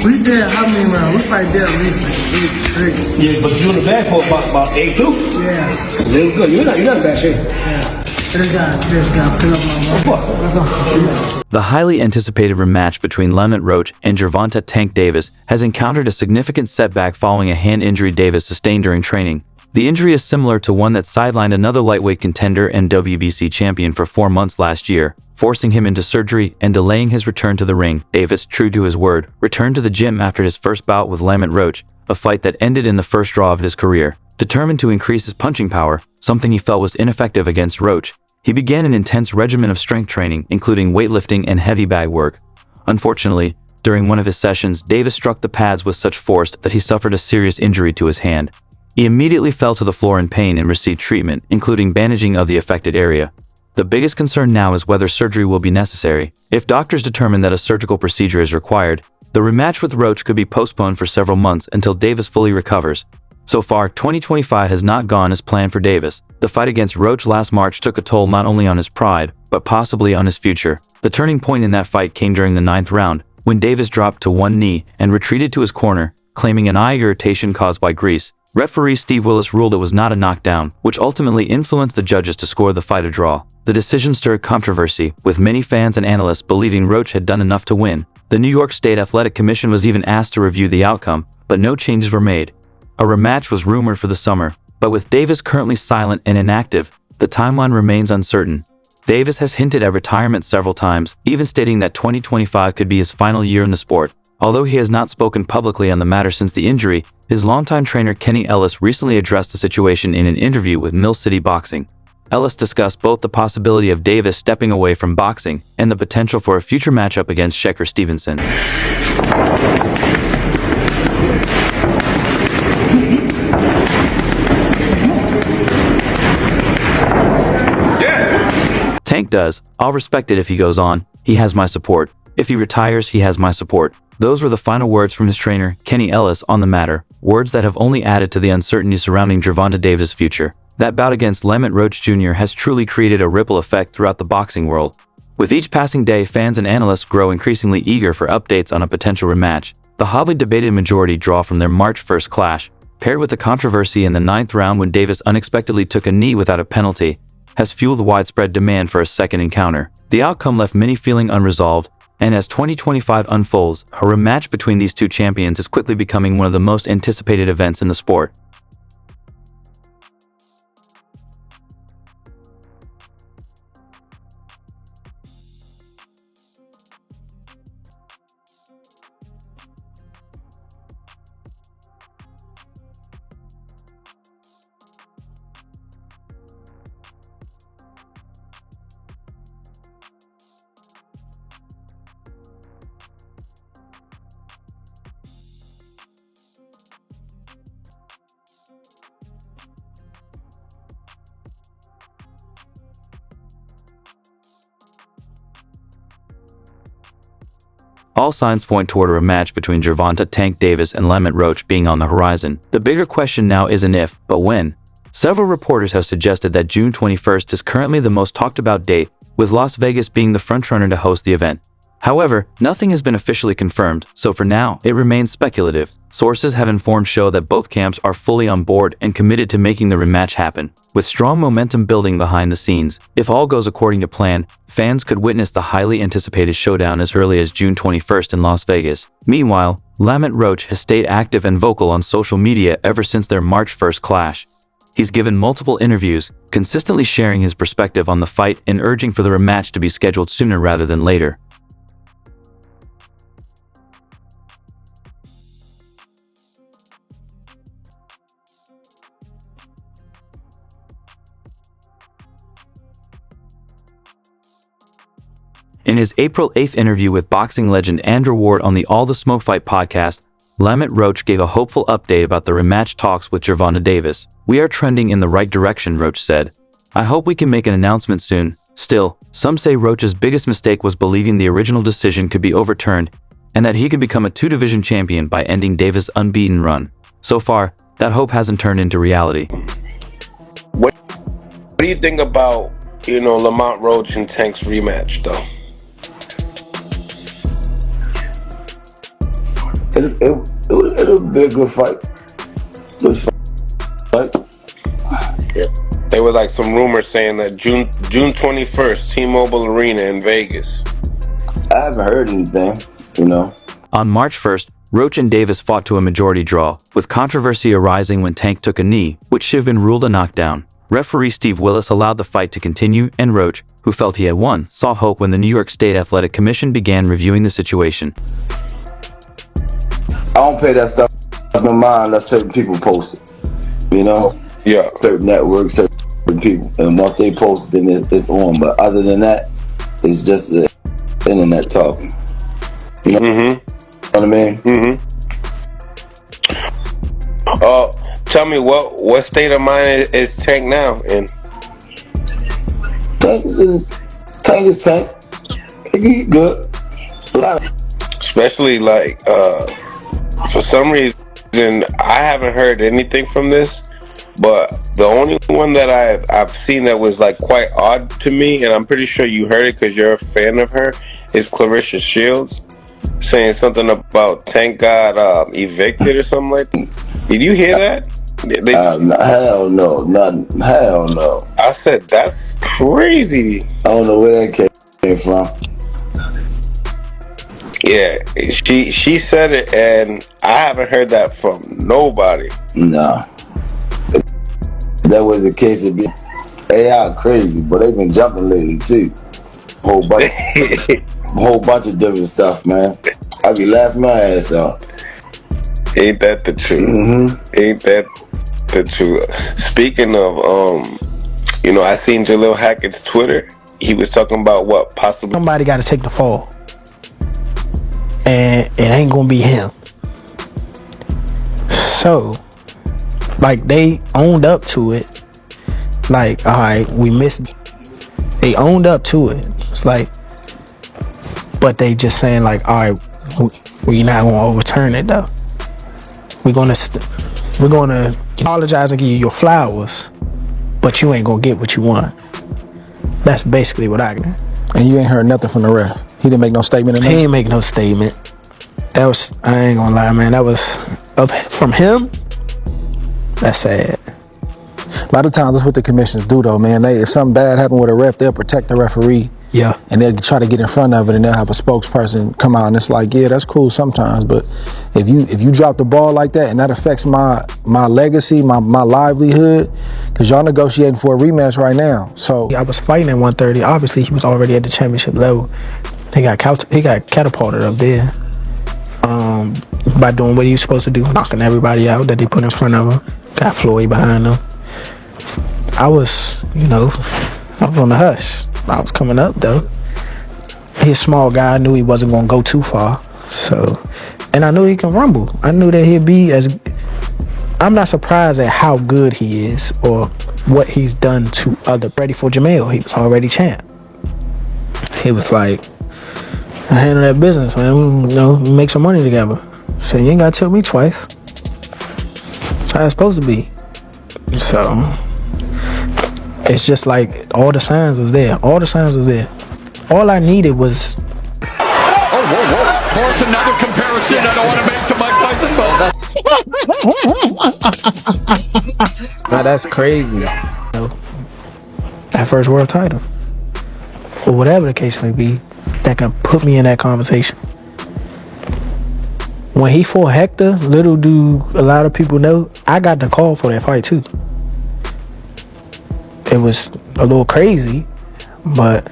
We did how many rounds? We probably did at least 8 straight. Yeah, but you in the bag for about 8 too. Yeah. It was good. You're not in bad shape. Yeah. Just got put up my mind. That's all. The highly anticipated rematch between Lee Roach and Gervonta Tank Davis has encountered a significant setback following a hand injury Davis sustained during training. The injury is similar to one that sidelined another lightweight contender and WBC champion for 4 months last year, forcing him into surgery and delaying his return to the ring. Davis, true to his word, returned to the gym after his first bout with Lee Roach, a fight that ended in the first draw of his career. Determined to increase his punching power, something he felt was ineffective against Roach, he began an intense regimen of strength training, including weightlifting and heavy bag work. Unfortunately, during one of his sessions, Davis struck the pads with such force that he suffered a serious injury to his hand. He immediately fell to the floor in pain and received treatment, including bandaging of the affected area. The biggest concern now is whether surgery will be necessary. If doctors determine that a surgical procedure is required, the rematch with Roach could be postponed for several months until Davis fully recovers. So far, 2025 has not gone as planned for Davis. The fight against Roach last March took a toll not only on his pride, but possibly on his future. The turning point in that fight came during the 9th round, when Davis dropped to one knee and retreated to his corner, claiming an eye irritation caused by grease. Referee Steve Willis ruled it was not a knockdown, which ultimately influenced the judges to score the fight a draw. The decision stirred controversy, with many fans and analysts believing Roach had done enough to win. The New York State Athletic Commission was even asked to review the outcome, but no changes were made. A rematch was rumored for the summer, but with Davis currently silent and inactive, the timeline remains uncertain. Davis has hinted at retirement several times, even stating that 2025 could be his final year in the sport. Although he has not spoken publicly on the matter since the injury, his longtime trainer Kenny Ellis recently addressed the situation in an interview with Mill City Boxing. Ellis discussed both the possibility of Davis stepping away from boxing and the potential for a future matchup against Shakur Stevenson. Tank does. I'll respect it if he goes on. He has my support. If he retires, he has my support. Those were the final words from his trainer, Kenny Ellis, on the matter, words that have only added to the uncertainty surrounding Gervonta Davis' future. That bout against Lee Roach Jr. has truly created a ripple effect throughout the boxing world. With each passing day, fans and analysts grow increasingly eager for updates on a potential rematch. The hotly debated majority draw from their March 1st clash, paired with the controversy in the 9th round when Davis unexpectedly took a knee without a penalty, has fueled widespread demand for a second encounter. The outcome left many feeling unresolved, and as 2025 unfolds, a rematch between these two champions is quickly becoming one of the most anticipated events in the sport. All signs point toward a rematch between Gervonta Tank Davis and Lee Roach being on the horizon. The bigger question now isn't if, but when. Several reporters have suggested that June 21st is currently the most talked about date, with Las Vegas being the frontrunner to host the event. However, nothing has been officially confirmed, so for now, it remains speculative. Sources have informed show that both camps are fully on board and committed to making the rematch happen, with strong momentum building behind the scenes. If all goes according to plan, fans could witness the highly anticipated showdown as early as June 21st in Las Vegas. Meanwhile, Lee Roach has stayed active and vocal on social media ever since their March 1st clash. He's given multiple interviews, consistently sharing his perspective on the fight and urging for the rematch to be scheduled sooner rather than later. In his April 8th interview with boxing legend Andrew Ward on the All the Smoke Fight podcast, Lee Roach gave a hopeful update about the rematch talks with Gervonta Davis. "We are trending in the right direction," Roach said. "I hope we can make an announcement soon." Still, some say Roach's biggest mistake was believing the original decision could be overturned and that he could become a two-division champion by ending Davis' unbeaten run. So far, that hope hasn't turned into reality. What do you think about, Lamont Roach and Tank's rematch, though? It'll be a good fight. Good fight. There were like some rumors saying that June 21st, T-Mobile Arena in Vegas. I haven't heard anything, you know. On March 1st, Roach and Davis fought to a majority draw, with controversy arising when Tank took a knee, which should have been ruled a knockdown. Referee Steve Willis allowed the fight to continue, and Roach, who felt he had won, saw hope when the New York State Athletic Commission began reviewing the situation. I don't pay that stuff no mind unless certain people post it, you know? Yeah. Certain networks, certain people. And once they post it, then it's on. But other than that, it's just the internet talking. You know what I mean? Tell me what state of mind is Tank now in? Tank is Tank. He's good. A lot of Especially like for some reason I haven't heard anything from this, but the only one that I've seen that was like quite odd to me, and I'm pretty sure you heard it because you're a fan of her, is Clarissa Shields saying something about Tank got evicted or something like that. Did you hear that? hell no, hell no. I said that's crazy. I don't know where that came from. Yeah, she said it, and I haven't heard that from nobody. No. If that was the case, it'd be AI crazy, but they've been jumping lately too. Whole bunch of different stuff, man. I be laughing my ass off. Ain't that the truth? Ain't that the truth? Speaking of, I seen Jalil Hackett's Twitter. He was talking about what possibly Somebody got to take the fall, and it ain't gonna be him. So, like, they owned up to it. Like, all right, we missed. They owned up to it. It's like, but they just saying like, all right, we not gonna overturn it though. We're gonna apologize and give you your flowers, but you ain't gonna get what you want. That's basically what I got. And you ain't heard nothing from the ref. He didn't make no statement. He ain't make no statement. That was, I ain't gonna lie, man. That was from him. That's sad. A lot of times that's what the commissions do though, man. If something bad happened with a ref, they'll protect the referee. Yeah. And they'll try to get in front of it, and they'll have a spokesperson come out, and it's like, yeah, that's cool sometimes, but if you drop the ball like that and that affects my legacy, my livelihood, because y'all negotiating for a rematch right now. So I was fighting at 130. Obviously, he was already at the championship level. He got catapulted up there by doing what he was supposed to do, knocking everybody out that they put in front of him. Got Floyd behind him. I was on the hush. I was coming up though. He's a small guy. I knew he wasn't gonna go too far. So, and I knew he can rumble. I knew that he'd be as. I'm not surprised at how good he is or what he's done to other. Ready for Jamil. He was already champ. He was like, I handle that business, man. We make some money together. So you ain't gotta tell me twice. That's how it's supposed to be. So. It's just like all the signs was there. All the signs was there. All I needed was. Whoa. There's another comparison I don't want to make to Mike Tyson, but. Now that's crazy. That first world title. Or whatever the case may be, that can put me in that conversation. When he fought Hector, little do a lot of people know, I got the call for that fight too. It was a little crazy, but